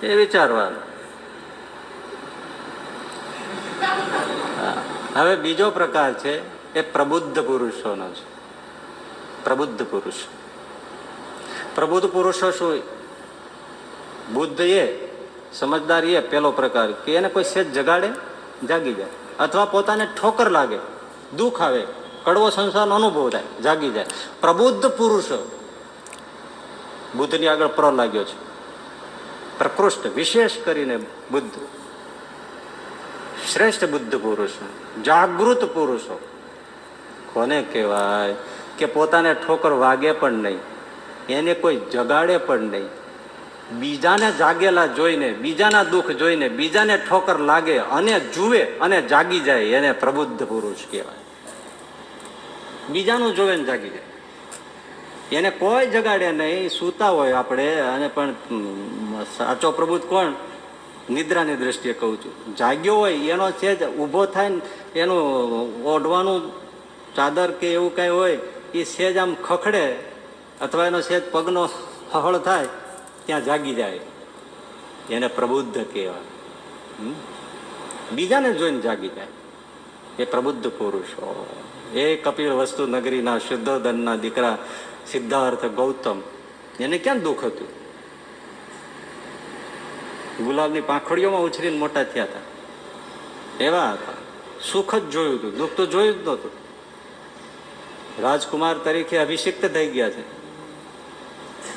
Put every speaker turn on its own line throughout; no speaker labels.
એ વિચારવાનું. હવે બીજો પ્રકાર છે એ પ્રબુદ્ધ પુરુષોનો છે. પ્રબુદ્ધ પુરુષ. પ્રબુદ્ધ પુરુષો શું? બુદ્ધ એ સમજદાર એ પેલો પ્રકાર કે એને કોઈ સેજ જગાડે જાગી જાય, અથવા પોતાને ઠોકર લાગે, દુઃખ આવે, કડવો સંસારનો અનુભવ થાય, જાગી જાય. પ્રબુદ્ધ પુરુષો. બુદ્ધની આગળ પ્ર લાગ્યો છે. પ્રકૃષ્ટ વિશેષ કરીને બુદ્ધ, શ્રેષ્ઠ બુદ્ધ પુરુષો, જાગૃત પુરુષો. કોને કહેવાય? કે પોતાને ઠોકર વાગે પણ નહીં, એને કોઈ જગાડે પણ નહીં, બીજાને જાગેલા જોઈને, બીજાના દુઃખ જોઈને બીજાને ઠોકર લાગે અને જુએ અને જાગી જાય, એને પ્રબુદ્ધ પુરુષ કહેવાય. બીજાનું જોવે ને જાગી જાય, એને કોઈ જગાડે નહીં. સૂતા હોય આપણે, અને પણ સાચો પ્રબુદ્ધ કોણ? નિદ્રાની દ્રષ્ટિએ કહું છું. જાગ્યો હોય એનો છે જ ઊભો થાય ને એનું ઓઢવાનું ચાદર કે એવું કઈ હોય, એ સેજ આમ ખખડે અથવા એનો સેજ પગનો હળ થાય ત્યાં જાગી જાય, એને પ્રબુદ્ધ કહેવાય. બીજાને જોઈને જાગી જાય, એ પ્રબુદ્ધ પુરુષો. એ કપિલ વસ્તુ નગરીના શુદ્ધોદનના દીકરા સિદ્ધાર્થ ગૌતમ, એને ક્યાં દુઃખ હતું? ગુલાબની પાંખડીઓમાં ઉછરીને મોટા થયા હતા, એવા હતા. સુખ જ જોયું હતું, દુઃખ તો જોયું જ નહોતું. રાજકુમાર તરીકે અભિષિક્ત થઈ ગયા છે,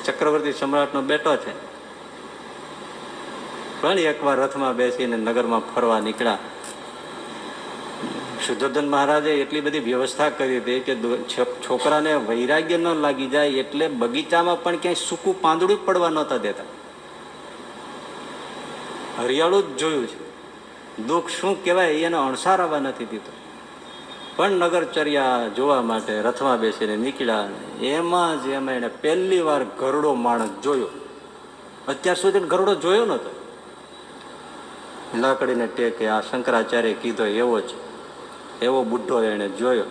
ચક્રવર્તી સમ્રાટનો બેટો છે, પણ એકવાર રથમાં બેસીને નગરમાં ફરવા નીકળ્યા. શુદ્ધોધન મહારાજે એટલી બધી વ્યવસ્થા કરી હતી કે છોકરાને વૈરાગ્ય ન લાગી જાય એટલે બગીચામાં પણ ક્યાંય સૂકું પાંદડું પડવા નહોતા દેતા. હરિયાળું જ જોયું છે, દુઃખ શું કહેવાય એને અણસાર આવવા નથી દીધો. પણ નગરચર્યા જોવા માટે રથમાં બેસીને નીકળ્યા. એમાં જ એમાં એને પહેલી વાર ગરુડો માણસ જોયો. અત્યાર સુધી ગરુડો જોયો નતો. લાકડીને ટેકે આ શંકરાચાર્ય કીધો એવો જ, એવો બુઢ્ઢો એને જોયો.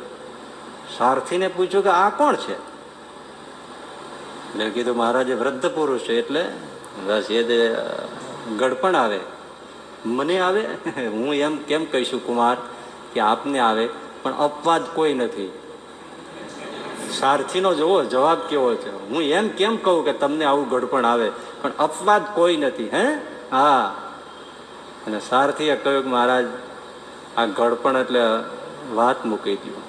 સારથીને પૂછ્યું કે આ કોણ છે? એટલે કીધું મહારાજે વૃદ્ધ પુરુષ છે, એટલે બસ એ ગડપણ આવે, મને આવે. હું એમ કેમ કહીશું કુમાર કે આપને આવે, પણ અપવાદ કોઈ નથી. સારથીનો જોવો જવાબ કેવો છે. હું એમ કેમ કહું કે તમને આવું ગડપણ આવે, પણ અપવાદ કોઈ નથી. હે હા. અને સારથીએ કહ્યું કે મહારાજ આ ગડપણ એટલે વાત મૂકી દો.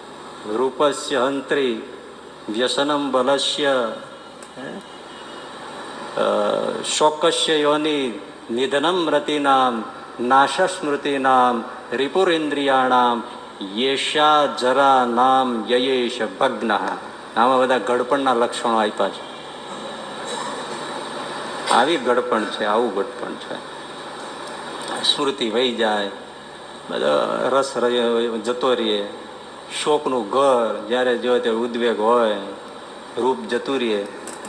રૂપસ્ય હંત્રી વ્યસનમ બલસ્ય શોકસ્ય યોનિ નિધનમ રતિનામ નાશ સ્મૃતિનામ રિપુરિન્દ્રિયાણામ યેશા જરા નામ યયેશ ભગ્ન. આમાં બધા ગડપણના લક્ષણો આપ્યા છે. આવી ગડપણ છે, આવું ગડપણ છે. સ્મૃતિ વહી જાય, બધા રસ જતો રહીએ, શોકનું ઘર જ્યારે જોયે ત્યારે ઉદ્વેગ હોય, રૂપ જતું રહીએ,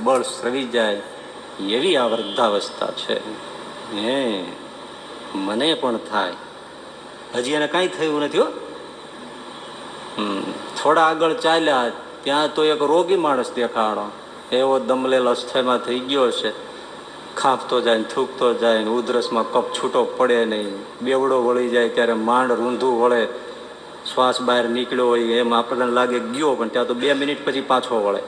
બળ સ્રવી જાય, એવી આ વૃદ્ધાવસ્થા છે. હે મને પણ થાય. હજી એને કાંઈ થયું નથી હો. થોડા આગળ ચાલ્યા ત્યાં તો એક રોગી માણસ દેખાણો. એવો દમલેલ અસ્થામાં થઈ ગયો છે, ખાંપતો જાય ને થૂકતો જાય ને ઉધરસમાં કપ છૂટો પડે નહીં, બેવડો વળી જાય ત્યારે માંડ રૂંધું વળે, શ્વાસ બહાર નીકળ્યો હોય એમ આપણને લાગે ગયો, પણ ત્યાં તો 2 મિનિટ પછી પાછો વળે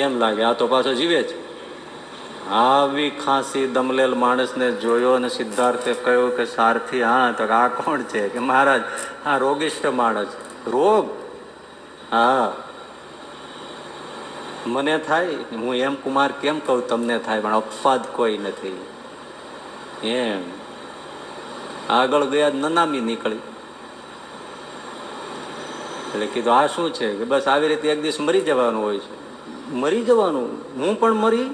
એમ લાગે આ તો પાછો જીવે છે. આવી ખાંસી દમલેલ માણસને જોયો અને સિદ્ધાર્થે કહ્યું કે સારથી હા તો આ કોણ છે? કે મહારાજ આ રોગિષ્ઠ માણસ. રોગ? હા મને થાય. હું એમ કુમાર કેમ કહું તમને થાય, પણ અપવાદ કોઈ નથી. એમ આગળ ગયા નનામી નીકળી. એટલે કીધું આ શું છે? કે બસ આવી રીતે એક દિવસ મરી જવાનું હોય છે. મરી જવાનું? હું પણ મરી?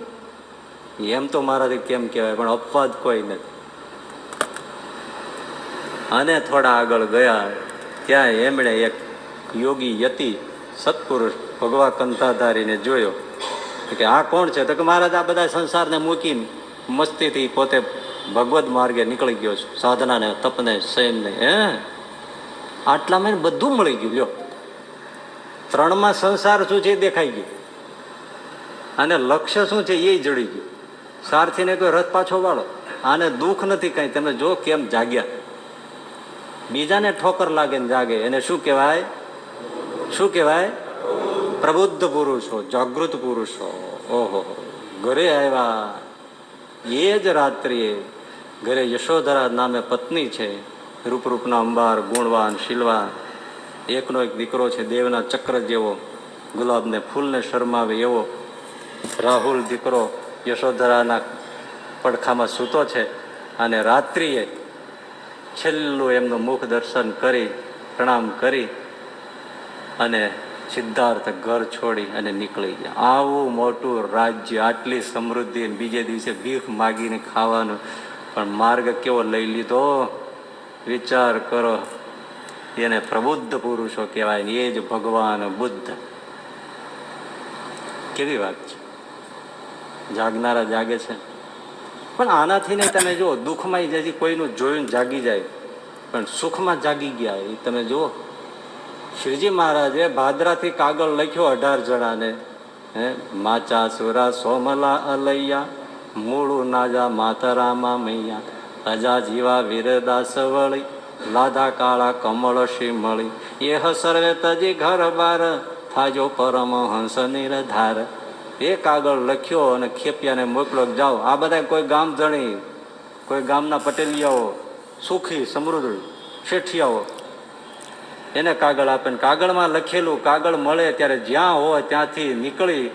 એમ તો મારાથી કેમ કહેવાય, પણ અપવાદ કોઈ નથી. અને થોડા આગળ ગયા ત્યાં એમણે એક યોગી યતિ સત્પુરુષ ભગવા કંઠાધારીને જોયો. કે આ કોણ છે? તો કે મહારાજ આ બધા સંસારને મૂકીને મસ્તીથી પોતે ભગવદ માર્ગે નીકળી ગયો છું, સાધનાને તપને સંયમને. હે આટલામાં બધું મળી ગયું. લ્યો 3માં સંસાર શું છે એ દેખાઈ ગયું, અને લક્ષ્ય શું છે એ જડી ગયું. સારથીને કોઈ રથ પાછો વાળો, આને દુઃખ નથી કઈ, તમે જો કેમ જાગ્યા. બીજાને ઠોકર લાગે ને જાગે એને શું કહેવાય? શું કહેવાય? પ્રબુદ્ધ પુરુષો, જાગૃત પુરુષો. ઓહો, ઘરે આવ્યા એ જ રાત્રિએ ઘરે યશોધરા નામે પત્ની છે, રૂપરૂપના અંબાર, ગુણવાન, શીલવાન, એકનો એક દીકરો છે, દેવના ચક્ર જેવો, ગુલાબને ફૂલને શરમાવે એવો રાહુલ દીકરો યશોધરાના પડખામાં સૂતો છે. અને રાત્રિએ છેલ્લું એમનું મુખ દર્શન કરી, પ્રણામ કરી અને સિદ્ધાર્થ ઘર છોડી અને નીકળી ગયા. આવું મોટું રાજ્ય, આટલી સમૃદ્ધિ, બીજે દિવસે ભીખ માગીને ખાવાનું, પણ માર્ગ કેવો લઈ લીધો વિચાર કરો. એને પ્રબુદ્ધ પુરુષો કહેવાય ને એ જ ભગવાન બુદ્ધ. કેવી વાત છે! જાગનારા જાગે છે. પણ આનાથી નહીં, તમે જુઓ દુઃખમાં જજી કોઈનું જોયું જાગી જાય, પણ સુખમાં જાગી ગયા એ તમે જુઓ. શ્રીજી મહારાજે ભાદરાથી કાગળ લખ્યો 18 જણાને, હે માચા સુરા સોમલા અલૈયા, મૂળું નાજા માતરામા મૈયા, અજા જીવા વીરદાસ વળી, લાધા કાળા કમળ શિમળી, એહ સર્વે તજી ઘર બાર, થાજો પરમહંસ નિરધાર. એ કાગળ લખ્યો અને ખેપિયાને મોકલો, જાઓ આ બધા કોઈ ગામ ધણી, કોઈ ગામના પટેલિયાઓ, સુખી સમૃદ્ધ શેઠિયાઓ, એને કાગળ આપે. કાગળમાં લખેલું કાગળ મળે ત્યારે જ્યાં હોય ત્યાંથી નીકળી,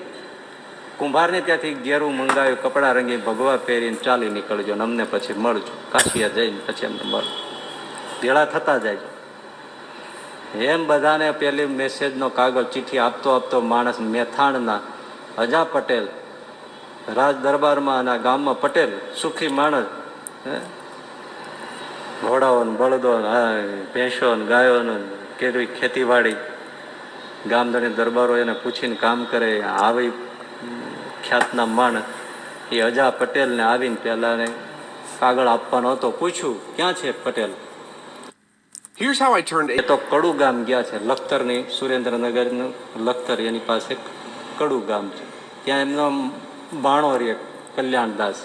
કુંભારને ત્યાંથી ઘેરું મંગાવ્યું, કપડાં રંગી ભગવા પહેરીને ચાલી નીકળજો ને અમને પછી મળજો, કાશિયા જઈને પછી અમને મળજો, ભેળા થતા જાય. એમ બધાને પેલી મેસેજનો કાગળ ચિઠ્ઠી આપતો આપતો માણસ મેથાણના અજા પટેલ રાજ દરબારમાં અને ગામમાં પટેલ સુખી માણસ, ઘોડાઓ ને બળદો ભેંસો ને ગાયો ને કેવી ખેતીવાડી, ગામધણી દરબારો એને પૂછીને કામ કરે. આવી ખ્યાતના માણસ એ અજા પટેલને આવીને પહેલા કાગળ આપવાનો હતો, પૂછ્યું ક્યાં છે Patel?
Here's how I turned
એ તો કડુ ગામ ગયા છે, લખતરની, સુરેન્દ્રનગરનું લખતર, એની પાસે કડુ ગામ છે. ત્યાં એમનો બાણો રે કલ્યાણદાસ.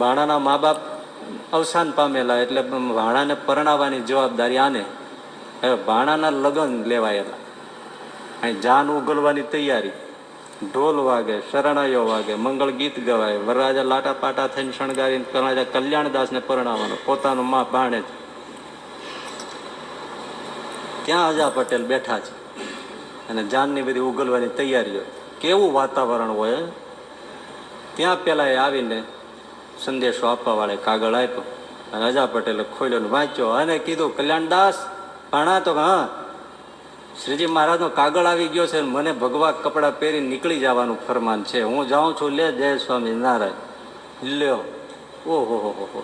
ભાણાના મા બાપ અવસાન પામેલા, એટલે ભાણાને પરણાવવાની જવાબદારી આને. હવે ભાણાના લગ્ન લેવાયેલા, અહીં જાન ઉગલવાની તૈયારી, ઢોલ વાગે, શરણાઈઓ વાગે, મંગળ ગીત ગવાય, વરરાજા લાટા પાટા થઈને શણગારીને કલ્યાણદાસને પરણાવવાનો, પોતાનો મા ભાણે જ. ત્યાં અજા પટેલ બેઠા છે અને જાનની બધી ઉગલવાની તૈયારીઓ. કેવું વાતાવરણ હોય! ત્યાં પેલા એ આવીને સંદેશો આપવા વાળે કાગળ આપ્યો અને અજા પટેલે ખોલ્યો વાંચ્યો અને કીધું, કલ્યાણદાસ ભાણા તો હા, શ્રીજી મહારાજનો કાગળ આવી ગયો છે, મને ભગવા કપડાં પહેરીને નીકળી જવાનું ફરમાન છે, હું જાઉં છું, લે જય સ્વામી નારાયણ. લ્યો, ઓહો હો હો,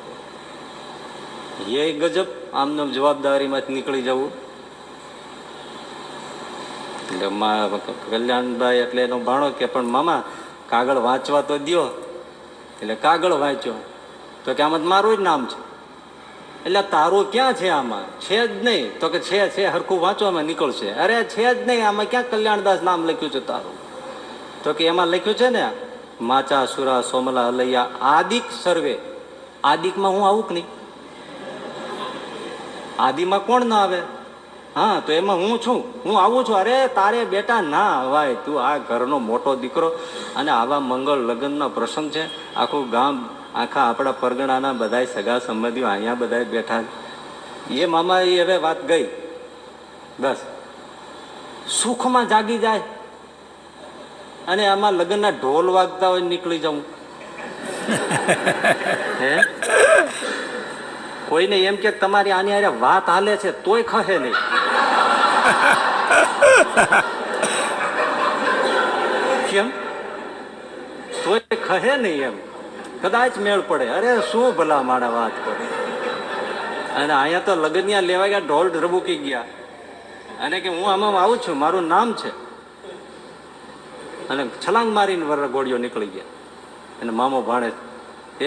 એ ગજબ! આમને જવાબદારીમાંથી નીકળી જવું. એટલે કલ્યાણભાઈ એટલે એનો ભાણો કે પણ મામા કાગળ વાંચવા તો દ્યો. એટલે કાગળ વાંચ્યો તો કે આમાં મારું જ નામ છે. એટલે તારું ક્યાં છે? આમાં છે જ નહીં. તો કે છે હરખું વાંચવામાં નીકળશે. અરે છે જ નહીં, આમાં ક્યાં કલ્યાણદાસ નામ લખ્યું છે તારું? તો કે એમાં લખ્યું છે ને, માચા સુરા સોમલા અલૈયા આદિક સર્વે. આદિકમાં હું આવું કે નહીં? આદિમાં કોણ ના આવે? હા, તો એમાં હું છું, હું આવું છું. અરે તારે બેટા ના હવાય, તું આ ઘરનો મોટો દીકરો અને આવા મંગળ લગ્નનો પ્રસંગ છે, આખું ગામ, આખા આપણા પરગણાના બધા સગા સંબંધીઓ અહીંયા બધા બેઠા. એ મામા એ હવે વાત ગઈ, બસ સુખમાં જાગી જાય અને આમાં લગ્નના ઢોલ વાગતા હોય નીકળી જવું. હે, કોઈને એમ કે તમારી આની હારે વાત હાલે છે તોય ખહે નહીં. કેમ? તોય ખહે નહીં એમ, કદાચ મેળ પડે. અરે શું ભલા માણા વાત કરે. અને અહીંયા તો લગનિયા લેવા ગયા, ઢોલ ઢબુકી ગયા અને કે હું આમાં આવું છું, મારું નામ છે, અને છલાંગ મારીને ગોળીઓ નીકળી ગયા. અને મામો ભાણે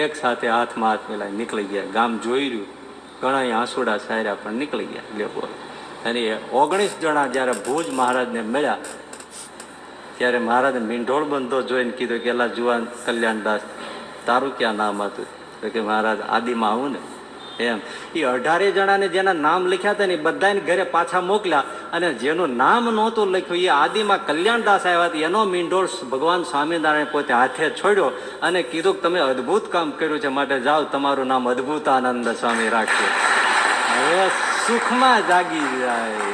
એક સાથે હાથમાં હાથ મિલાવી નીકળી ગયા. ગામ જોઈ રહ્યું, ઘણા આંસુડા સાર્યા પણ નીકળી ગયા. લ્યો બોલો. અને 19 જણા જયારે ભુજ મહારાજને મળ્યા ત્યારે મહારાજે મીંઢોળ બંધો જોઈને કીધું કે એલા જુવાન કલ્યાણદાસ તારું ક્યાં નામ હતું? તો કે મહારાજ આદિમાં આવું ને એમ. એ 18 જણાને જેના નામ લખ્યા હતા ને એ બધાને ઘરે પાછા મોકલ્યા, અને જેનું નામ નહોતું લખ્યું એ આદિમાં કલ્યાણદાસ આવ્યા હતા. એનો મીંઢોળ ભગવાન સ્વામિનારાયણ પોતે હાથે છોડ્યો અને કીધું કે તમે અદ્ભુત કામ કર્યું છે, માટે જાઓ તમારું નામ અદ્ભુતાનંદ સ્વામી રાખ્યું. હવે સુખમાં જાગી જાય.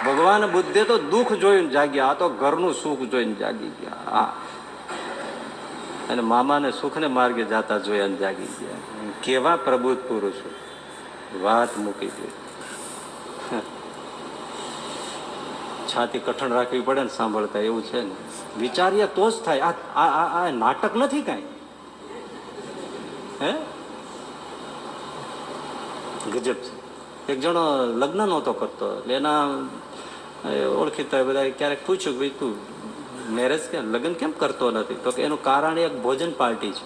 ભગવાન બુદ્ધે તો દુઃખ જોઈને જાગ્યા, આ તો ઘરનું સુખ જોઈને જાગી ગયા. અને મામાને સુખને માર્ગે જાતા જોયા જાગી ગયા. કેવા પ્રબુદ્ધ પુરુષો! વાત મૂકી દે. છાતી કઠણ રાખવી પડે ને સાંભળતા, એવું છે ને. વિચારીએ તો જ થાય. આ નાટક નથી કાંઈ. હે ગજબ છે. એક જણો લગ્ન નહોતો કરતો, એટલે એના ઓળખીતા બધા ક્યારેક પૂછ્યું કે ભાઈ તું મેરેજ કે લગ્ન કેમ કરતો નથી? તો કે એનું કારણ એક ભોજન પાર્ટી છે,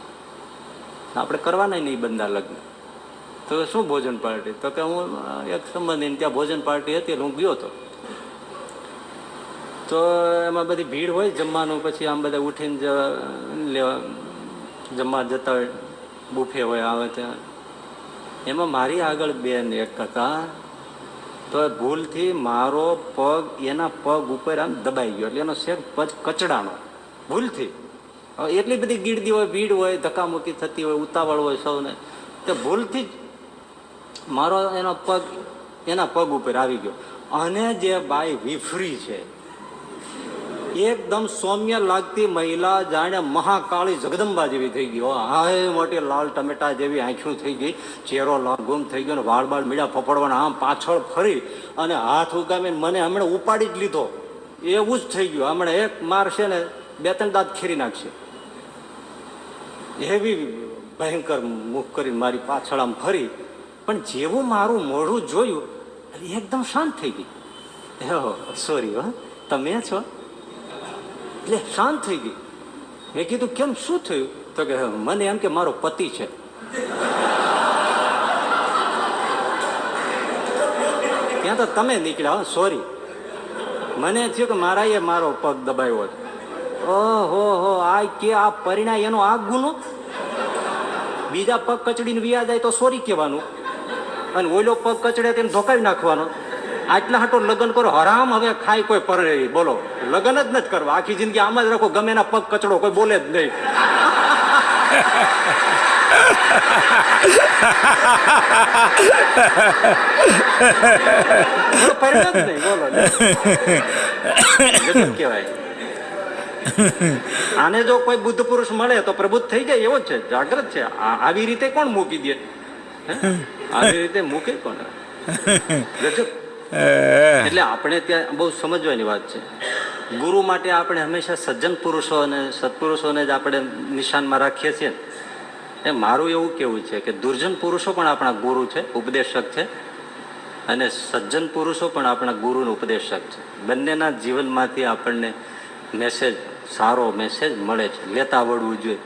આપણે કરવાના નહીં બંધા લગ્ન. તો શું ભોજન પાર્ટી? તો કે હું એક સંબંધી ત્યાં ભોજન પાર્ટી હતી, હું ગયો હતો. તો એમાં બધી ભીડ હોય જમવાનું, પછી આમ બધા ઉઠીને લેવા જમવા જતા હોય, બુફે હોય આવે ત્યાં. એમાં મારી આગળ બેન એક હતા, તો ભૂલથી મારો પગ એના પગ ઉપર આમ દબાઈ ગયો, એટલે એનો શેક પગ કચડાનો ભૂલથી. એટલી બધી ગીર્દી હોય, ભીડ હોય, ધક્કામુક્કી થતી હોય, ઉતાવળ હોય સૌને, તો ભૂલથી જ મારો એના પગ ઉપર આવી ગયો. અને જે બાઈ વિફરી છે, એકદમ સૌમ્ય લાગતી મહિલા જાણે મહાકાળી જગદંબા જેવી થઈ ગઈ. હાય મોટી લાલ ટમેટા જેવી આંખો થઈ ગઈ, ચહેરો ગુમ થઈ ગયો, વાળ બાળ મીડા ફફડવાના, આમ પાછળ ફરી અને હાથ ઉગામીને મને હમણાં ઉપાડી જ લીધો એવું જ થઈ ગયું. હમણાં એક મારશે ને 2-3 દાંત ખીરી નાખશે, એવી ભયંકર મુખ કરીને મારી પાછળ આમ ફરી. પણ જેવું મારું મોઢું જોયું એકદમ શાંત થઈ ગઈ. સોરી હો, તમે છો? એટલે શાંત થઈ ગઈ. મેં કીધું કેમ, શું થયું? તો કે મને એમ કે મારો પતિ છે. ત્યાં તો તમે નીકળ્યા. સોરી, મને થયું કે મારા મારો પગ દબાયો. ઓહો, આ કે આ પરિણામ એનો આ ગુનો. બીજા પગ કચડીને વિયા જાય તો સોરી કહેવાનું, અને ઓલો પગ કચડે તેને ધોકાવી નાખવાનો. આટલા હાટો લગ્ન કરો, હરામ હવે ખાય કોઈ પરણે. બોલો, લગ્ન જ નથી કરવા, આખી જિંદગી આમ જ રાખો, ગમે એના પગ કચડો, કોઈ બોલે જ નહીં. પરણે જ નહીં, બોલો કેવાય. આને જો કોઈ બુદ્ધ પુરુષ મળે તો પ્રબુદ્ધ થઈ જાય, એવો જ છે, જાગ્રત છે. આવી રીતે કોણ મૂકી દે? આવી રીતે મૂકે કોણ? એટલે આપણે ત્યાં બહુ સમજવાની વાત છે. ગુરુ માટે આપણે હંમેશા સજ્જન પુરુષો અને સત્પુરુષોને જ આપણે નિશાનમાં રાખીએ છીએ. એ મારું એવું કેવું છે કે દુર્જન પુરુષો પણ આપણા ગુરુ છે, ઉપદેશક છે, અને સજ્જન પુરુષો પણ આપણા ગુરુનો ઉપદેશક છે. બંનેના જીવનમાંથી આપણને મેસેજ, સારો મેસેજ મળે છે, લેતા આવડવું જોઈએ.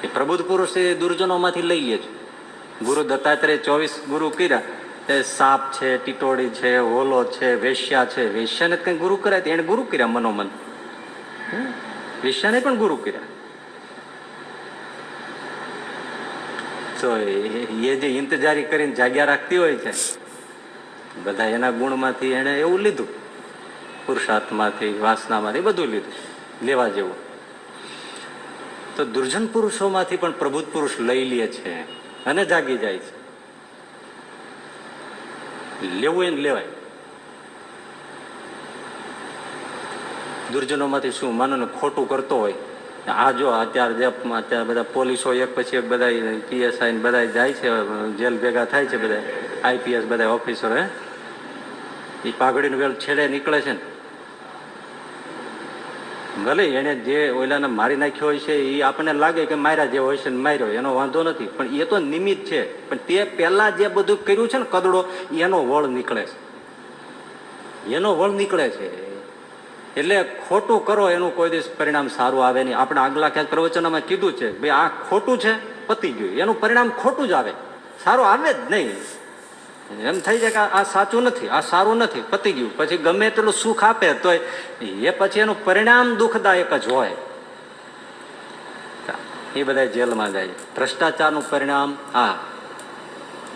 એ પ્રબુદ્ધ પુરુષ એ દુર્જનોમાંથી લઈ લે છે. ગુરુ દત્તાત્રેય 24 ગુરુ કર્યા. એ સાપ છે, ટીટોડી છે, હોલો છે, વેશ્યા છે. વેશ્યાને કઈ ગુરુ કર્યા તો એને ગુરુ કર્યા મનોમન. વેશ્યાને પણ ગુરુ કર્યા. તો એ જે ઇંતજારી કરીને જાગ્યા રાખતી હોય છે, બધા એના ગુણમાંથી એને એવું લીધું, પુરુષાર્થમાંથી, વાસનામાંથી બધું લીધું, લેવા જેવું. તો દુર્જન પુરુષોમાંથી પણ પ્રબુદ્ધ પુરુષ લઈ લે છે અને જાગી જાય છે. લેવું એને લેવાય. દુર્જનોમાંથી શું, માનો ને ખોટું કરતો હોય, આ જો અત્યારે બધા પોલીસો એક પછી એક બધા પીએસઆઈ બધા જાય છે, જેલ ભેગા થાય છે, બધા આઈપીએસ બધા ઓફિસરો, એ પાઘડીનું વેલ છેડે નીકળે છે ને. ભલે એને જે ઓલાને મારી નાખ્યો હોય છે એ આપણને લાગે કે માર્યા જેવો હોય છે ને માર્યો, એનો વાંધો નથી, પણ એ તો નિમિત્ત છે. પણ તે પહેલા જે બધું કર્યું છે ને કદડો, એનો વળ નીકળે છે, એનો વળ નીકળે છે. એટલે ખોટું કરો એનું કોઈ દિવસ પરિણામ સારું આવે નહીં. આપણે આગલા ક્યાંક પ્રવચનમાં કીધું છે, ભાઈ આ ખોટું છે, પતી ગયું, એનું પરિણામ ખોટું જ આવે, સારું આવે જ નહીં. એમ થઈ જાય કે આ સાચું નથી, આ સારું નથી, પતી ગયું. પછી ગમે એટલું સુખ આપે તોય એ પછી એનું પરિણામ દુઃખદાયક જ હોય. એ બધા જેલમાં જાય. ભ્રષ્ટાચારનું પરિણામ આ.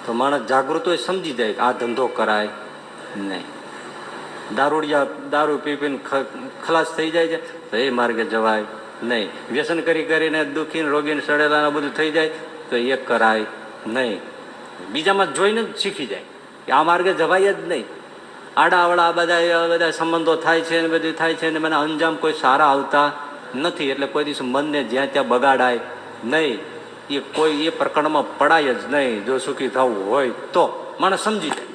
તો માણસ જાગૃત હોય, સમજી જાય કે આ ધંધો કરાય નહીં. દારૂડિયા દારૂ પી પીને ખલાસ થઈ જાય છે તો એ માર્ગે જવાય નહીં. વ્યસન કરી કરીને દુઃખી રોગીને સડેલા બધું થઈ જાય તો એ કરાય નહીં. બીજામાં જોઈને જ શીખી જાય કે આ માર્ગે જવાય જ નહીં. આડાવડા બધા સંબંધો થાય છે ને બધું થાય છે ને મને અંજામ કોઈ સારા આવતા નથી. એટલે કોઈ દિવસ મનને જ્યાં ત્યાં બગાડાય નહીં. એ કોઈ એ પ્રકરણમાં પડાય જ નહીં. જો સુખી થવું હોય તો માણસ સમજી જાય.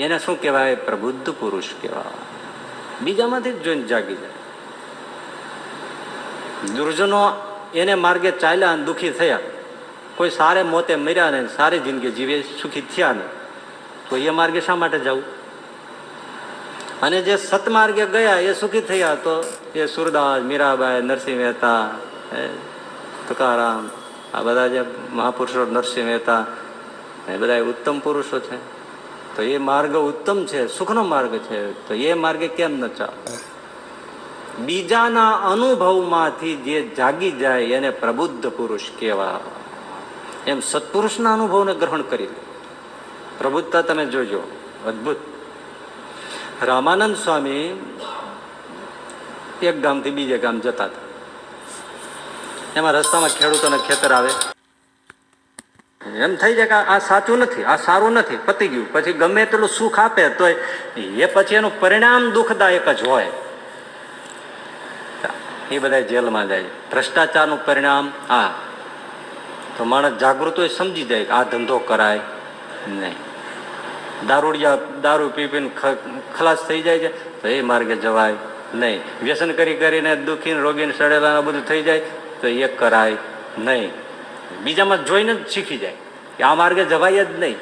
એને શું કહેવાય? પ્રબુદ્ધ પુરુષ કહેવાય. બીજામાંથી જ જોઈને જાગી જાય. દુર્જનો એને માર્ગે ચાલ્યા અને દુઃખી થયા. કોઈ સારે મોતે મર્યા ને સારી જિંદગી જીવે સુખી થયા ને તો એ માર્ગે શા માટે જવું? અને જે સતમાર્ગે ગયા એ સુખી થયા તો એ સુરદાસ, મીરાબાઈ, નરસિંહ મહેતા, તુકારામ, આ બધા જે મહાપુરુષો, નરસિંહ મહેતા, એ બધા ઉત્તમ પુરુષો છે. તો એ માર્ગ ઉત્તમ છે, સુખનો માર્ગ છે. તો એ માર્ગે કેમ ન ચાલે? બીજાના અનુભવમાંથી જે જાગી જાય એને પ્રબુદ્ધ પુરુષ કહેવાય. એમ સત્પુરુષના અનુભવને ગ્રહણ કરી લે. પ્રબુદ્ધતા તમે જોજો, અદભુત. રામાનંદ સ્વામી એક ગામથી બીજે ગામ જતા હતા. એમાં રસ્તામાં ખેડૂતોને ખેતર આવે. એમ થઈ જાય કે આ સાચું નથી, આ સારું નથી, પતી ગયું. પછી ગમે એટલું સુખ આપે તો એ પછી એનું પરિણામ દુઃખદાયક જ હોય. એ બધા જેલમાં જાય. ભ્રષ્ટાચારનું પરિણામ આ. તો માણસ જાગૃત હોય, સમજી જાય કે આ ધંધો કરાય નહીં. દારૂડિયા દારૂ પી પીને ખલાસ થઈ જાય છે તો એ માર્ગે જવાય નહીં. વ્યસન કરીને દુઃખી રોગીને સડેલા બધું થઈ જાય તો એ કરાય નહીં. બીજામાં જોઈને જ શીખી જાય કે આ માર્ગે જવાય જ નહીં.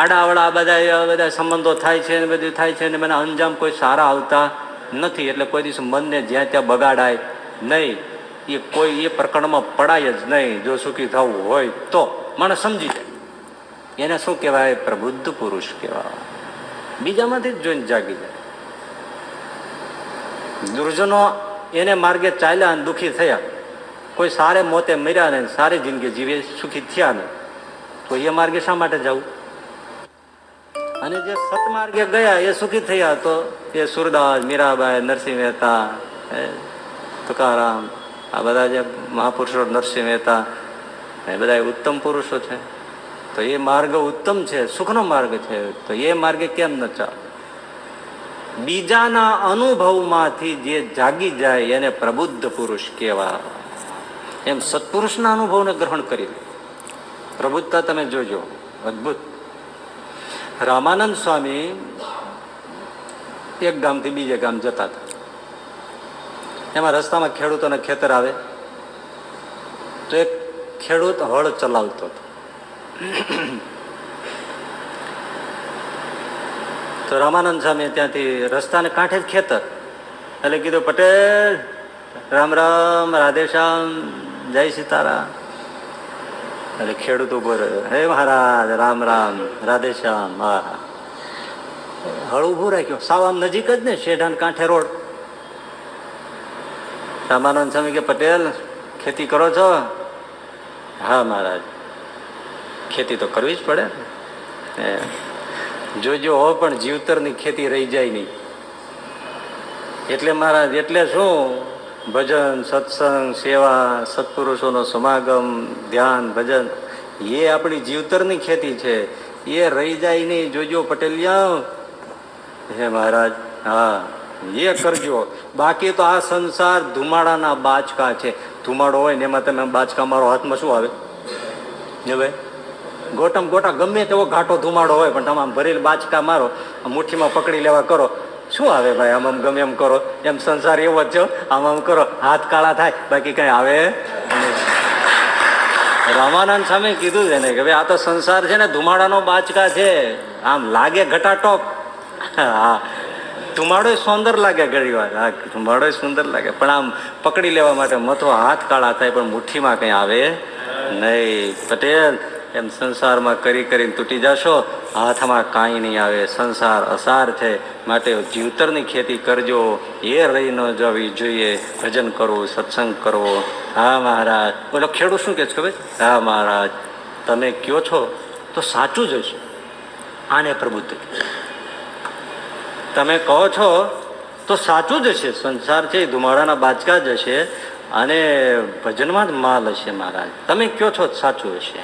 આડાવડા બધા સંબંધો થાય છે ને બધું થાય છે ને મને અંજામ કોઈ સારા આવતા નથી. એટલે કોઈ દિવસ મનને જ્યાં ત્યાં બગાડાય નહીં. એ કોઈ એ પ્રકરણમાં પડાય જ નહીં. જો સુખી થવું હોય તો માણસ સમજી જાય. એને શું કહેવાય? પ્રબુદ્ધ પુરુષ કહેવાય. બીજામાંથી જ જોઈને જાગી જાય. દુર્જનો એને માર્ગે ચાલ્યા અને દુઃખી થયા. કોઈ સારે મોતે મર્યા ને સારી જિંદગી જીવે સુખી થયા ને તો એ માર્ગે શા માટે જવું? અને જે સતમાર્ગે ગયા એ સુખી થયા તો એ સુરદાસ, મીરાબાઈ, નરસિંહ મહેતા, તુકારામ, આ બધા જે મહાપુરુષો, નરસિંહ મહેતા, એ બધા ઉત્તમ પુરુષો છે. તો એ માર્ગ ઉત્તમ છે, સુખનો માર્ગ છે. તો એ માર્ગે કેમ ન ચાલે? બીજાના અનુભવમાંથી જે જાગી જાય એને પ્રબુદ્ધ પુરુષ કહેવાય. એમ સત્પુરુષના અનુભવને ગ્રહણ કરી લે. પ્રબુદ્ધતા તમે જોજો, અદભુત. રામાનંદ સ્વામી એક ગામથી બીજે ગામ જતા હતા. એમાં રસ્તામાં ખેડૂતોને ખેતર આવે. તો એક ખેડૂત હળ ચલાવતો હતો. તો રામાનંદ સ્વામી ત્યાંથી રસ્તાને કાંઠે જ ખેતર. એટલે કીધું, પટેલ રામ રામ, રાધેશ્યામ, જય સીતારામ. એટલે ખેડૂત ઉભો રહ્યો. હે મહારાજ, રામ રામ, રાધેશ્યામ. હા, હળ ઉભું રાખ્યો. સાવ આમ નજીક જ ને, શેઢાન કાંઠે રોડ. રામાનંદ સ્વામી કે, પટેલ ખેતી કરો છો? હા મહારાજ, ખેતી તો કરવી જ પડે. જોજો હો, પણ જીવતરની ખેતી રહી જાય નહીં. એટલે મહારાજ, એટલે શું? ભજન, સત્સંગ, સેવા, સત્પુરુષોનો સમાગમ, ધ્યાન, ભજન, એ આપણી જીવતરની ખેતી છે. એ રહી જાય નહીં. જોજો પટેલિયા. હે મહારાજ, હા એ કરજો. બાકી તો આ સંસાર ધુમાડાના બાચકા છે. ધુમાડો હોય ને એમાં તમે બાચકા મારો, હાથમાં શું આવે? હવે ગોટામાં ગોટા ગમે તેવો ઘાટો ધુમાડો હોય પણ તમે આમ ભરેલ બાચકા મારો, મુઠ્ઠીમાં પકડી લેવા કરો, શું આવે ભાઈ? આમ આમ ગમે એમ કરો. એમ સંસાર એવો જ છે. આમ આમ કરો, હાથ કાળા થાય, બાકી કઈ આવે નહીં. રામાનંદ સ્વામી કીધું છે ને કે ભાઈ આ તો સંસાર છે ને ધુમાડાનો બાચકા છે. આમ લાગે ઘટાટોપ. હા, ધુમાડો સુંદર લાગે ઘણી વાર. હા, ધુમાડો સુંદર લાગે પણ આમ પકડી લેવા માટે મથો હાથ કાળા થાય પણ મુઠ્ઠીમાં કઈ આવે નહીં. પટેલ, એમ સંસારમાં કરીને તૂટી જશો. હાથમાં કાંઈ નહીં આવે, સંસાર અસાર છે, માટે જીવતરની ખેતી કરજો, એ રહી ન જવી જોઈએ, ભજન કરવું, સત્સંગ કરવો. હા મહારાજ. બોલો ખેડૂત શું કે છે ખબર? હા મહારાજ, તમે કયો છો તો સાચું જ હશે. આને પ્રબુદ્ધ કહે છે. તમે કહો છો તો સાચું જ હશે, સંસાર છે એ ધુમાડાના બાચકા જ હશે અને ભજનમાં જ માલ હશે મહારાજ. તમે કયો છો સાચું હશે.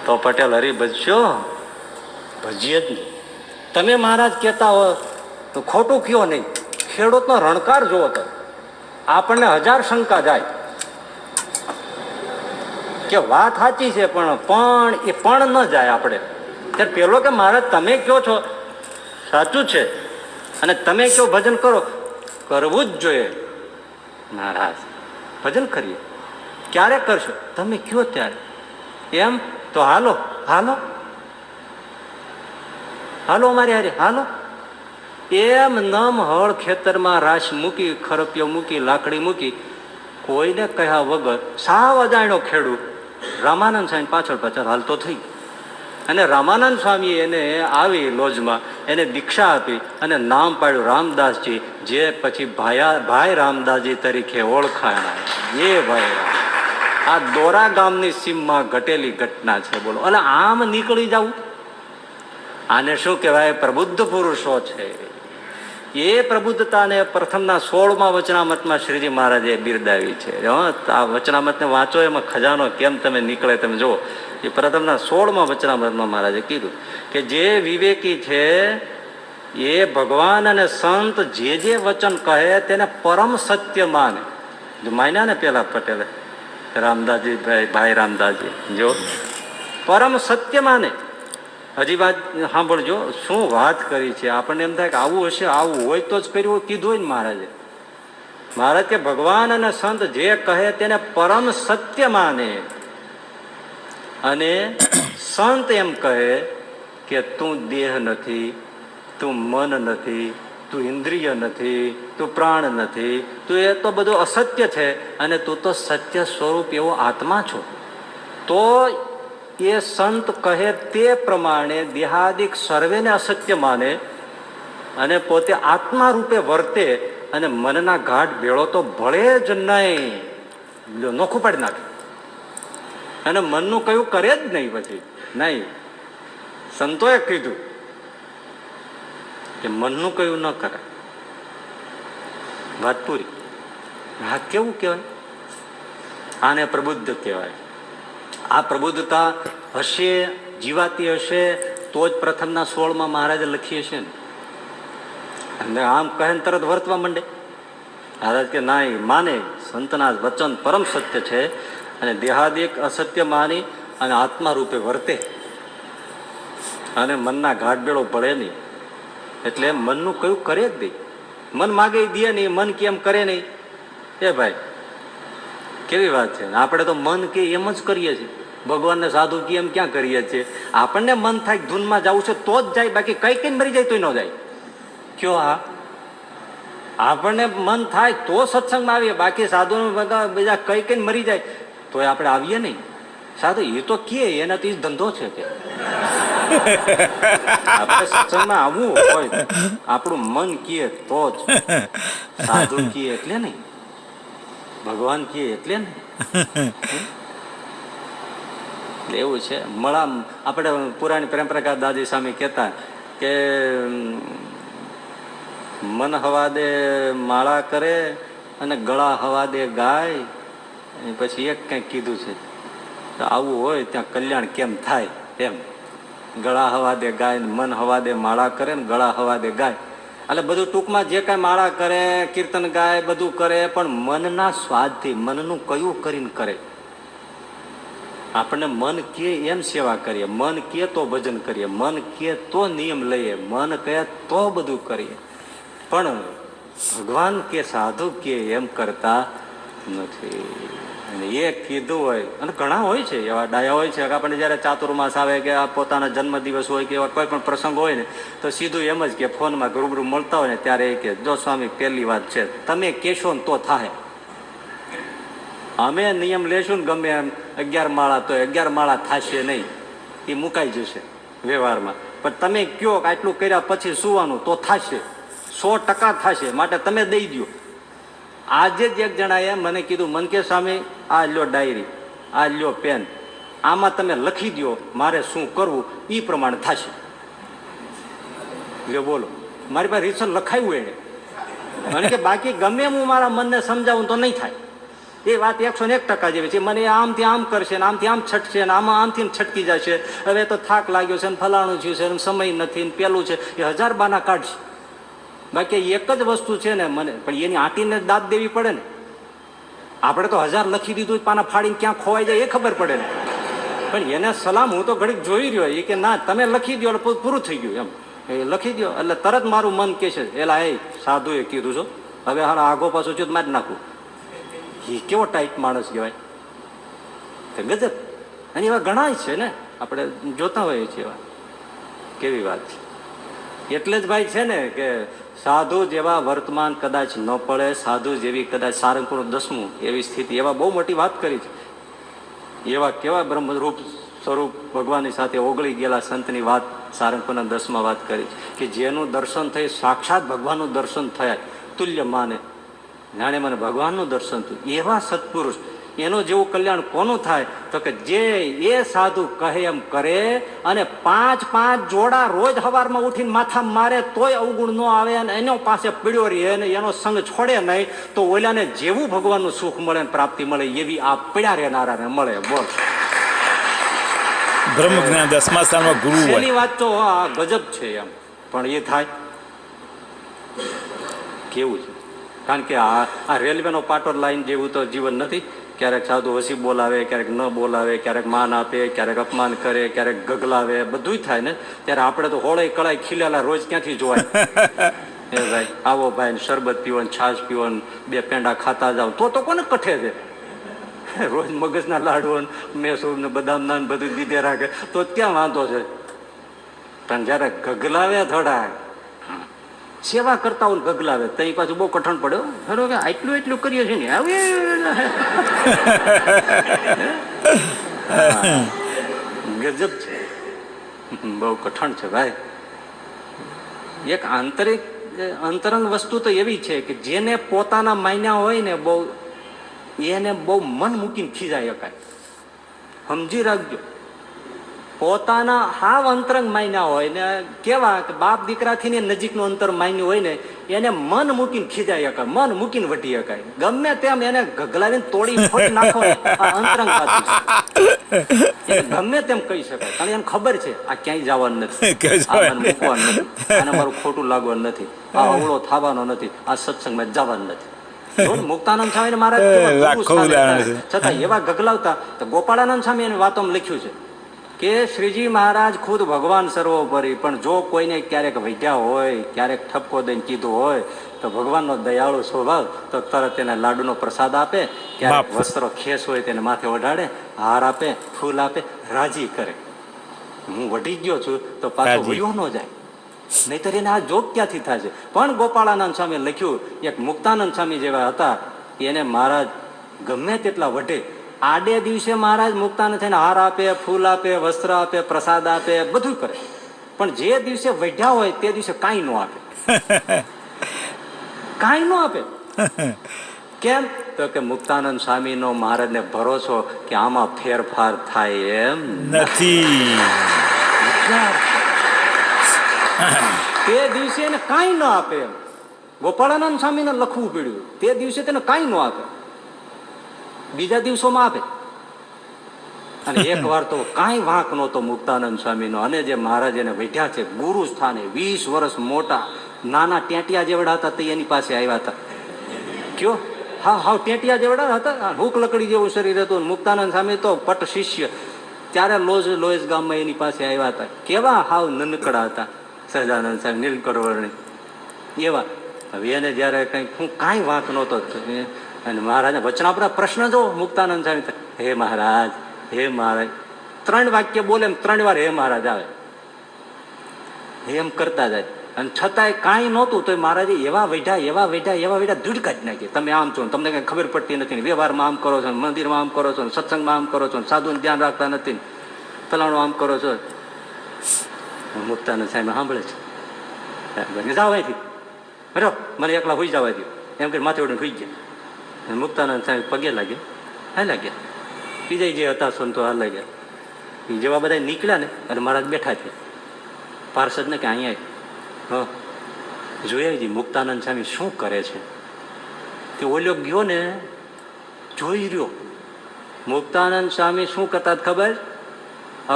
તો પટેલ હરી ભજશો? ભજીએ જ નહીં. તમે મહારાજ કહેતા હો તો ખોટું કયો નહીં. ખેડૂતનો રણકાર જોવો તો આપણને 1000 શંકા જાય કે વાત સાચી છે, પણ એ પણ ન જાય આપણે. ત્યારે પેલો કે મહારાજ તમે કયો છો સાચું છે અને તમે કયો ભજન કરો, કરવું જ જોઈએ મહારાજ. ભજન કરીએ. ક્યારે કરશો? તમે કયો ત્યારે. એમ તો હાલો હાલો હાલો અમારી હારે હાલો. એમ નમ હળ ખેતરમાં રાશ મૂકી, ખરપિયો મૂકી, લાકડી મૂકી, કોઈને કહ્યા વગર સાવ અજાણ્યો ખેડૂત રામાનંદ સ્વામી પાછળ પાછળ હાલતો થઈ. અને રામાનંદ સ્વામી એને આવી લોજમાં એને દીક્ષા આપી અને નામ પાડ્યું રામદાસજી, જે પછી ભાઈ રામદાસજી તરીકે ઓળખાયા. એ ભાઈ રામ. આ દોરા ગામની સીમમાં ઘટેલી ઘટના છે. બોલો. અને આમ નીકળી જવું, આને શું કહેવાય? પ્રબુદ્ધ પુરુષો છે. એ પ્રબુદ્ધતાને પ્રથમના 16મા વચનામતમાં શ્રીજી મહારાજે બિરદાવી છે. આ વચનામતને વાંચો, એમાં ખજાનો કેમ તમે નીકળે તમે જુઓ. એ પ્રથમના 16મા વચનામતમાં મહારાજે કીધું કે જે વિવેકી છે એ ભગવાન અને સંત જે વચન કહે તેને પરમ સત્ય માને. જો માન્યા ને પેલા પટેલે રામદાસજી, ભાઈ રામદાસજી, જો પરમ સત્ય માને. હજી વાત સાંભળજો, શું વાત કરી છે. આપણને એમ થાય કે આવું હશે, આવું હોય તો જ કર્યું, કીધું હોય ને મહારાજે. મહારાજ કે ભગવાન અને સંત જે કહે તેને પરમ સત્ય માને. અને સંત એમ કહે કે તું દેહ નથી, તું મન નથી, તું ઇન્દ્રિય નથી, તું પ્રાણ નથી, તું એ તો બધું અસત્ય છે અને તું તો સત્ય સ્વરૂપ એવો આત્મા છો. તો એ સંત કહે તે પ્રમાણે દેહાદિક સર્વેને અસત્ય માને અને પોતે આત્મા રૂપે વર્તે અને મનના ઘાટ ભેળો તો ભળે જ નહીં, નોખું પાડી નાખે. અને મનનું કયું કરે જ નહીં. પછી નહીં, સંતોએ કીધું કે મનનું કયું ન કરે. વાત પૂરી. હા, કેવું કહેવાય? આને પ્રબુદ્ધ કહેવાય. આ પ્રબુદ્ધતા હશે, જીવાતી હશે તો જ પ્રથમના 16માં મહારાજે લખી હશે ને. અને આમ કહે ને તરત વર્તવા માંડે. મહારાજ કે ના, માને સંતના વચન પરમ સત્ય છે અને દેહાદિક અસત્ય માની અને આત્મા રૂપે વર્તે અને મનના ઘાટ બેડો પડે નહીં. એટલે મનનું કયું કરે જ નહીં. મન માગે દે નહીં, મન કેમ કરે નહીં. એ ભાઈ કેવી વાત છે. આપણે તો મન કે એમ જ કરીએ છીએ. ભગવાનને સાધુ કે એમ ક્યાં કરીએ છીએ? આપણને મન થાય ધૂનમાં જવું છે તો જ જાય, બાકી કઈ કઈ મરી જાય તો ન જાય. કયો? હા, આપણને મન થાય તો સત્સંગમાં આવીએ, બાકી સાધુ બીજા કઈ કઈ મરી જાય તો આપણે આવીએ નહીં. સાધુ એ તો કે એના તો ધંધો છે કે આપણે સત્સંગમાં આવવું હોય આપણું મન કહે તો જ. સાધુ કહે એટલે નહીં, ભગવાન કહે એટલે નહીં. એવું છે. મળા આપણે પુરાણી પરંપરાગત દાદી સ્વામી કહેતા કે મન હવા દે માળા કરે અને ગળા હવા દે ગાય. પછી એક કંઈક કીધું છે, તો આવું હોય ત્યાં કલ્યાણ કેમ થાય એમ. ગળા હવા દે ગાય, મન હવા દે માળા કરે ને ગળા હવા દે ગાય. એટલે બધું ટૂંકમાં જે કાંઈ માળા કરે, કીર્તન ગાય, બધું કરે, પણ મનના સ્વાદથી, મનનું કયું કરીને કરે. આપણને મન કે એમ સેવા કરીએ, મન કે તો ભજન કરીએ, મન કે તો નિયમ લઈએ, મન કહે તો બધું કરીએ. પણ ભગવાન કે સાધુ કે એમ કરતા નથી. અને એ કીધું હોય, અને ઘણા હોય છે એવા ડાયા હોય છે. આપણને જયારે ચાતુર્માસ આવે કે આ પોતાના જન્મદિવસ હોય કે એવા કોઈ પણ પ્રસંગ હોય ને, તો સીધું એમ જ કે ફોનમાં રૂબરૂ મળતા હોય ને ત્યારે એ કે જો સ્વામી પહેલી વાત છે, તમે કહેશો ને તો થાય. અમે નિયમ લેશું ને ગમે એમ 11 માળા તો 11 માળા થશે નહીં, એ મુકાઈ જશે. વ્યવહારમાં. પણ તમે કયો કે આટલું કર્યા પછી સુવાનું તો થશે, 100% થશે, માટે તમે દઈ દો. આજે જ એક જણાએ મને કીધું, મનકે સ્વામી આ લ્યો ડાયરી, આ લ્યો પેન, આમાં તમે લખી દો મારે શું કરવું, એ પ્રમાણે થશે. લ્યો બોલો, મારી પાસે રીતસર લખાયું એને. મને કે બાકી ગમે હું મારા મનને સમજાવું તો નહીં થાય. એ વાત 101% જેવી છે. મને આમથી આમ કરશે ને આમથી આમ છટશે ને આમાં આમથી છટકી જશે, હવે તો થાક લાગ્યો છે ને ફલાણું થયું છે ને સમય નથી ને પેલું છે, એ 1000 બાના કાઢશે. બાકી એક જ વસ્તુ છે ને મને, પણ એની આંટીને દાદ દેવી પડે ને. આપણે તો 1000 લખી દીધું, પાના ફાડીને ક્યાં ખોવાઈ જાય એ ખબર પડે ને. પણ એને સલામ હું તો ઘડીક જોઈ રહ્યો, એ કે ના તમે લખી દો એટલે પૂરું થઈ ગયું. એમ એ લખી દો એટલે તરત મારું મન કે છે એલા એ સાધુએ કીધું છો, હવે હારા આગો પાછું છું મારી નાખું. એ કેવો ટાઈટ માણસ કહેવાય, ગજબ. અને એવા ઘણા છે ને, આપણે જોતા હોઈએ છીએ એવા. કેવી વાત છે. એટલે જ ભાઈ છે ને કે સાધુ જેવા વર્તમાન કદાચ ન પડે, સાધુ જેવી કદાચ સારંગપુરનું 10મું એવી સ્થિતિ, એવા બહુ મોટી વાત કરી છે. એવા કેવા બ્રહ્મરૂપ સ્વરૂપ ભગવાનની સાથે ઓગળી ગયેલા સંતની વાત સારંગપુરના 10માં વાત કરી કે જેનું દર્શન થઈ સાક્ષાત ભગવાનનું દર્શન થયા તુલ્ય માને, જાણે મને ભગવાનનું દર્શન થયું. એવા સત્પુરુષ, એનું જેવું કલ્યાણ કોનું થાય તો કે જે એ સાધુ કહે એમ કરે, અને 5 જોડા રોજ સવારમાં ઉઠીને માથા મારે તોય અવગુણ ન આવે, અને એનો પાસે પીડ્યો રહે અને એનો સંગ છોડે નહીં, તો ઓલાને જેવું ભગવાનનું સુખ મળે ને પ્રાપ્તિ મળે એવી આ પીડ્યા રહેનારાને મળે. બોલ,
બ્રહ્મ જ્ઞાન 10મા સ્થાનમાં ગુરુ હોય.
એની વાત તો આ ગજબ છે એમ. પણ એ થાય કેવું છે? કારણ કે આ રેલવેનો પાટો લાઈન જેવું તો જીવન નથી. ક્યારેક સાધુ હસી બોલાવે, ક્યારેક ન બોલાવે, ક્યારેક માન આપે, ક્યારેક અપમાન કરે, ક્યારેક ગગલાવે, બધું થાય ને. ત્યારે આપણે તો હોળે કળાઈ ખીલેલા રોજ ક્યાંથી જોવાય? એ ભાઈ આવો ભાઈ, શરબત પીવો, છાશ પીવો, 2 પેંડા ખાતા જાવ તો કોને કઠે છે? રોજ મગજના લાડુ મેસૂર ને બદામના બધું દીધે રાખે તો ક્યાં વાંધો છે? પણ જયારે ગગલાવે, થોડા સેવા કરતા હોય ગગલાવે, તો એ પાછું બહુ કઠણ પડ્યો. ખરો કે આટલું કરીએ છીએ ને, ગજબ છે, બહુ કઠણ છે ભાઈ. એક અંતરંગ વસ્તુ તો એવી છે કે જેને પોતાના માન્યા હોય ને બહુ, એને બહુ મન મૂકીને ખીજાય શકાય. સમજી રાખજો, પોતાના હાવ અંતરંગ માન્યા હોય ને, કેવા કે બાપ દીકરાથી નજીકનું અંતર માન્યું હોય ને, એને મન મૂકીને ખીજાય શકાય, મન મૂકીને વટી શકાય. ગમે તેમ એને ગગલાવીને તોડી ફોડી નાખો, આ અંતરંગ પાછું ગમે તેમ કહી શકાય. કારણ એને ખબર છે આ ક્યાંય જવાનું નથી, આ મૂકવાનું નથી, આને મારું ખોટું લાગવાનું નથી, આ અવળો થવાનો નથી, આ સત્સંગમાં જવાનું નથી. મુક્તાનંદ સ્વામી મહારાજ છતાં એવા ગગલાવતા. તો ગોપાળાનંદ સ્વામી એની વાતોમાં લખ્યું છે કે શ્રીજી મહારાજ ખુદ ભગવાન સર્વોપરી, પણ જો કોઈને ક્યારેક વૈદ્યા હોય, ક્યારેક ઠપકો દઈને કીધું હોય તો ભગવાનનો દયાળુ સ્વભાવ, તો તરત એને લાડુનો પ્રસાદ આપે, ક્યારેક વસ્ત્રો ખેસ હોય તેને માથે ઓઢાડે, હાર આપે, ફૂલ આપે, રાજી કરે. હું વઢી ગયો છું તો પાછો વયો ન જાય, નહીતર એને આ જોગ ક્યાંથી થાય છે? પણ ગોપાળાનંદ સ્વામી લખ્યું, એક મુક્તાનંદ સ્વામી જેવા હતા, એને મહારાજ ગમે તેટલા વઢે, આડે દિવસે મહારાજ મુક્તાનંદ થઈને હાર આપે, ફૂલ આપે, વસ્ત્ર આપે, પ્રસાદ આપે, બધું કરે. પણ જે દિવસે વઢ્યા હોય તે દિવસે કાંઈ ન આપે. કાંઈ ન આપે. કેમ? તો કે મુક્તાનંદ સ્વામીનો મહારાજને ભરોસો કે આમાં ફેરફાર થાય એમ
નથી.
તે દિવસે એને કાંઈ ન આપે એમ. ગોપાળાનંદ સ્વામીને લખવું પડ્યું, તે દિવસે તેને કાંઈ ન આપે, બીજા દિવસોમાં આપે. અને એક વાર તો કાંઈ વાંક નહોતો મુક્તાનંદ સ્વામીનો. અને જે મહારાજ એને વઢ્યા છે ગુરુ સ્થાને, 20 વર્ષ મોટા, નાના ટેટિયા જેવડા હતા તે એની પાસે આવ્યા હતા. કયો? હાવ ટેટિયા જેવડા હતા, હૂક લકડી જેવું શરીર હતું. મુક્તાનંદ સ્વામી તો પટ શિષ્ય. ત્યારે લોએસ ગામમાં એની પાસે આવ્યા હતા. કેવા હાવ નનકડા હતા સહજાનંદ સાહેબ, નીલકંઠ એવા. હવે એને જયારે કઈ કાંઈ વાંક નહોતો. અને મહારાજ વચનાપરા પ્રશ્ન જો મુક્તાનંદ સ્વામી, હે મહારાજ, હે મહારાજ, 3 વાક્ય બોલે એમ 3 વાર હે મહારાજ આવે, એમ કરતા જાય. અને છતાંય કાંઈ નહોતું તો મહારાજે એવા વેઢા ધૂડકા જ નાખી. તમે આમ છો, તમને કઈ ખબર પડતી નથી, વ્યવહારમાં આમ કરો છો, મંદિરમાં આમ કરો છો, સત્સંગમાં આમ કરો છો, સાધુને ધ્યાન રાખતા નથી, ફલાણું આમ કરો છો. મુક્તાનંદ સાહેબ સાંભળે છે. જાઓ અહીંથી, બરો મને એકલા હોઈ જવા દો એમ કે માથે ઓઢીને હોઈ ગયા. મુક્તાનંદ સાહેબ પગે લાગ્યા, હા લાગ્યા. બીજા જે હતા સંતો હા લાગ્યા. એ જેવા બધા નીકળ્યા ને અને મહારાજ બેઠા છે. પાર્ષદને કે અહીંયા હા જોયા મુક્તાનંદ સ્વામી શું કરે છે. તે ઓલ્યો ગયો ને જોઈ રહ્યો. મુક્તાનંદ સ્વામી શું કરતા ખબર?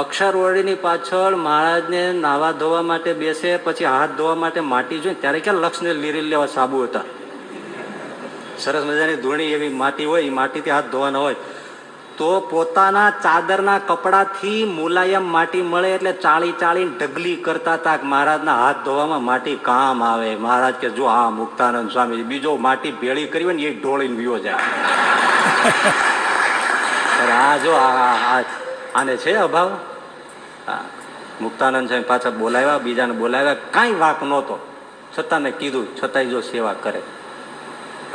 અક્ષરવર્ણીની પાછળ મહારાજને નાવા ધોવા માટે બેસે, પછી હાથ ધોવા માટે માટી જોઈએ ત્યારે ક્યાં લક્ષને લીરી લેવા સાબુ હતા. સરસ મજાની ધૂણી એવી માટી હોય, એ માટીથી હાથ ધોવાના હોય તો પોતાના ચાદરના કપડાથી મુલાયમ માટી મળે એટલે ચાળી ચાળીને ઢગલી કરતા હતા. મહારાજના હાથ ધોવામાં માટી કામ આવે. મહારાજ કે જો આ મુક્તાનંદ સ્વામી બીજો માટી ભેળી કરી હોય ને એ ઢોળીને વિયો જાય. આ જો આને છે અભાવ. મુક્તાનંદ સ્વામી પાછા બોલાવ્યા, બીજાને બોલાવ્યા, કાંઈ વાક નહોતો. છતાં મેં કીધું, છતાંય જો સેવા કરે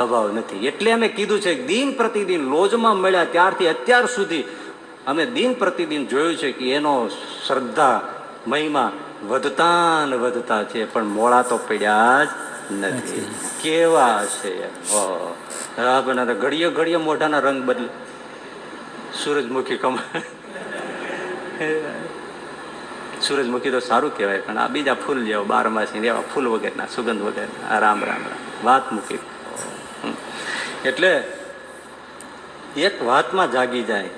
અભાવ નથી. એટલે અમે કીધું છે દિન પ્રતિદિન લોજમાં મળ્યા ત્યારથી અત્યાર સુધી અમે દિન પ્રતિદિન જોયું છે કે એનો શ્રદ્ધા મહિમા વધતા ને વધતા છે, પણ મોડા તો પડ્યા જ નથી. કેવા છે ઘડીએ ઘડીએ મોઢાના રંગ બદલે. સૂરજમુખી સૂરજમુખી તો સારું કહેવાય, પણ આ બીજા ફૂલ જેવા 12 માસી એવા ફૂલ વગેરેના સુગંધ વગેરેના રામ રામ રામ વાત મૂકી. એટલે એક વાતમાં જાગી જાય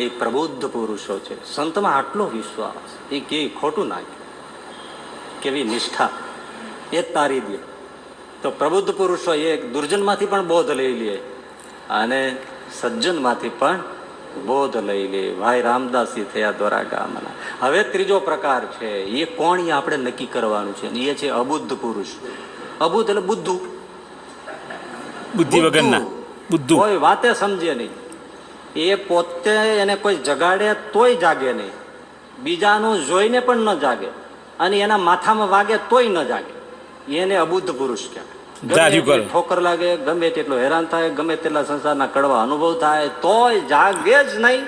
એ પ્રબુદ્ધ પુરુષો છે. સંતમાં આટલો વિશ્વાસ, એ કે ખોટું નાખ્યું, કેવી નિષ્ઠા એ તારી દે. તો પ્રબુદ્ધ પુરુષો એ દુર્જનમાંથી પણ બોધ લઈ લે અને સજ્જનમાંથી પણ બોધ લઈ લે. ભાઈ રામદાસજી થયા દ્વારા ગામના. હવે ત્રીજો પ્રકાર છે, એ કોણ એ આપણે નક્કી કરવાનું છે. એ છે અબુદ્ધ પુરુષ. અબુદ્ધ એટલે બુદ્ધુ,
બુદ્ધિ વગરના, બુદ્ધુ,
કોઈ વાતે સમજે નહીં. એ પોતે એને કોઈ જગાડે તોય જાગે નહીં, બીજાનું જોઈને પણ ન જાગે, અને એના માથામાં વાગે તોય ન જાગે. એને અબુદ્ધ પુરુષ કહેવાય. ઠોકર લાગે, ગમે તેટલો હેરાન થાય, ગમે તેટલા સંસારના કડવા અનુભવ થાય, તોય જાગે જ નહીં.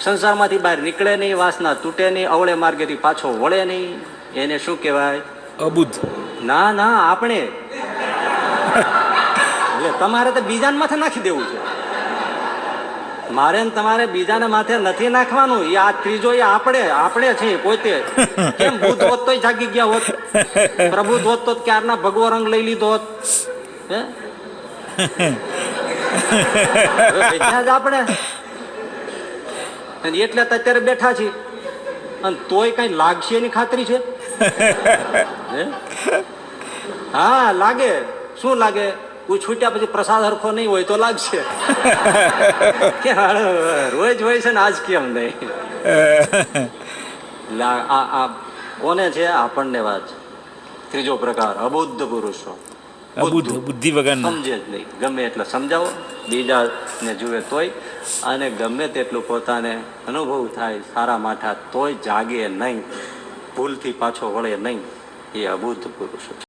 સંસારમાંથી બહાર નીકળે નહીં, વાસના તૂટે નહીં, અવળે માર્ગેથી પાછો વળે નહીં. એને શું કહેવાય?
અબુદ્ધ.
ના ના, આપણે એટલે તમારે તો બીજાને માથે નાખી દેવું છે. મારે ને તમારે બીજાને માથે નથી નાખવાનું. એ આ ત્રીજો એ આપણે છીએ પોતે. કેમ બુદ્ધ હોત તોય જાગી ગયા હોત, પ્રબુદ્ધ હોત તો ક્યારના ભગવો રંગ લઈ લીધો હોત. આપણે એટલે અત્યારે બેઠા છીએ, અને તોય કઈ લાગશે એની ખાતરી છે? હા લાગે. શું લાગે? છૂટ્યા પછી પ્રસાદ હરખો નહીં હોય તો લાગશે. રોજ હોય છે ને આજ કેમ નહીં? કોને છે? આપણને વાત. ત્રીજો પ્રકાર અબુદ્ધ પુરુષો.
અબુદ્ધ, બુદ્ધિ વગરના,
સમજે જ નહીં. ગમે એટલે સમજાવો, બીજાને જુએ તોય, અને ગમે તેટલું પોતાને અનુભવ થાય સારા માઠા તોય જાગે નહીં, ભૂલથી પાછો વળે નહીં. એ અબુદ્ધ પુરુષો.